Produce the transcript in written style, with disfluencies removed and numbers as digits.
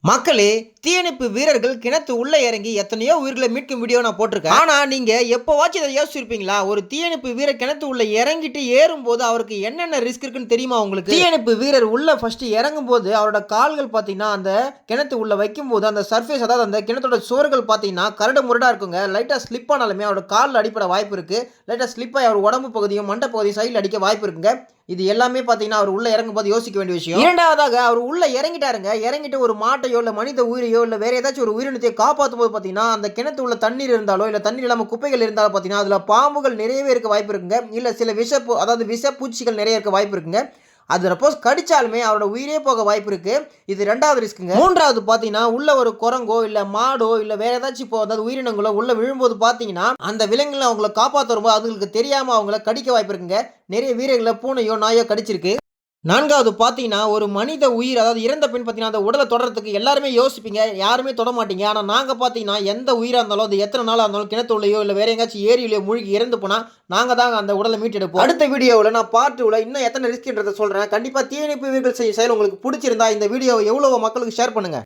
மக்களே, தீயணைப்பு வீரர்கள் கிணத்து உள்ள இறங்கி எத்தனையோ உயிர்களை மீட்கும் வீடியோ நான் போட்டிருக்கேன். ஆனா நீங்க எப்பவாச்சும் இதை யோசிச்சிருப்பீங்களா? ஒரு தீயணைப்பு வீரர் கிணத்து உள்ள இறங்கிட்டு ஏறும்போது அவருக்கு என்னென்ன ரிஸ்க் இருக்குன்னு தெரியுமா உங்களுக்கு? தீயணைப்பு வீரர் உள்ள ஃபர்ஸ்ட் இறங்கும் போது அவரோட கால்கள் பாத்தீங்கன்னா அந்த கிணத்து உள்ள வைக்கும் போது அந்த சர்ஃபேஸ், அதாவது அந்த கிணத்தோட சுவர்கள் பாத்தீங்கன்னா கரடு முரடா இருக்குங்க. லைட்டா ஸ்லிப் ஆனாலுமே அவரோட காலில் அடிப்பட வாய்ப்பு இருக்கு. லைட்டா ஸ்லிப் ஆகி அவர் உடம்பு பகுதியும் மண்டை பகுதியும் சைடில் அடிக்க வாய்ப்பு இருக்குங்க. இது எல்லாமே பார்த்தீங்கன்னா, அவர் உள்ள இறங்கும்போது யோசிக்க வேண்டிய விஷயம். இரண்டாவதாக அவர் உள்ள இறங்கிட்டாருங்க. இறங்கிட்டு ஒரு மாட்டையோ, இல்ல மனித உயிரையோ, இல்ல வேற ஏதாச்சும் ஒரு உயிரினத்தையோ காப்பாத்தும்போது பார்த்தீங்கன்னா, அந்த கிணத்து உள்ள தண்ணீர் இருந்தாலோ, இல்ல தண்ணீர் இல்லாம குப்பைகள் இருந்தாலும் பார்த்தீங்கன்னா, அதுல பாம்புகள் நிறையவே இருக்க வாய்ப்பு இருக்குங்க. இல்ல சில அதாவது விஷப்பூச்சிகள் நிறைய இருக்க வாய்ப்பு இருக்குங்க. அது சப்போஸ் கடிச்சாலுமே அவரோட உயிரே போக வாய்ப்பு இருக்கு. இது 2வது ரிஸ்க்குங்க. 3வது பார்த்தீங்கன்னா, உள்ள ஒரு குரங்கோ, இல்ல மாடோ, இல்ல வேற ஏதாச்சும் இப்போ அதாவது உயிரினங்களோ உள்ள விழும்போது பார்த்தீங்கன்னா, அந்த விலங்குகள் அவங்கள காப்பாத்த வரும்போது அதுங்களுக்கு தெரியாம அவங்கள கடிக்க வாய்ப்பு இருக்குங்க. நிறைய வீரர்கள பூனையோ, நாயோ கடிச்சிருக்கு. 4வது பார்த்தீங்கன்னா, ஒரு மனித உயிர், அதாவது இறந்த பின் பார்த்தீங்கன்னா, அந்த உடல தொடறதுக்கு எல்லாருமே யோசிப்பீங்க. யாருமே தொடமாட்டீங்க. ஆனா நாங்க பார்த்தீங்கன்னா, எந்த உயிரா இருந்தாலும், அது எத்தன நாளா இருந்தாலும் கிணத்துள்ளயோ, இல்ல வேற எங்கேயாச்சும் ஏரியிலயோ மூழ்கி இறந்து போனா, நாங்க தாங்க அந்த உடல மீட்டெடுப்போம். அடுத்த வீடியோவுல நான் பார்ட் 2ல இன்னும் எத்தன ரிஸ்க்ன்றத சொல்றேன். கண்டிப்பா தீயணைப்பு வீரர்கள் செய்யும் செயல் உங்களுக்கு புடிச்சிருந்தா, இந்த வீடியோவ எவ்வளவு மக்களுக்கு ஷேர் பண்ணுங்க.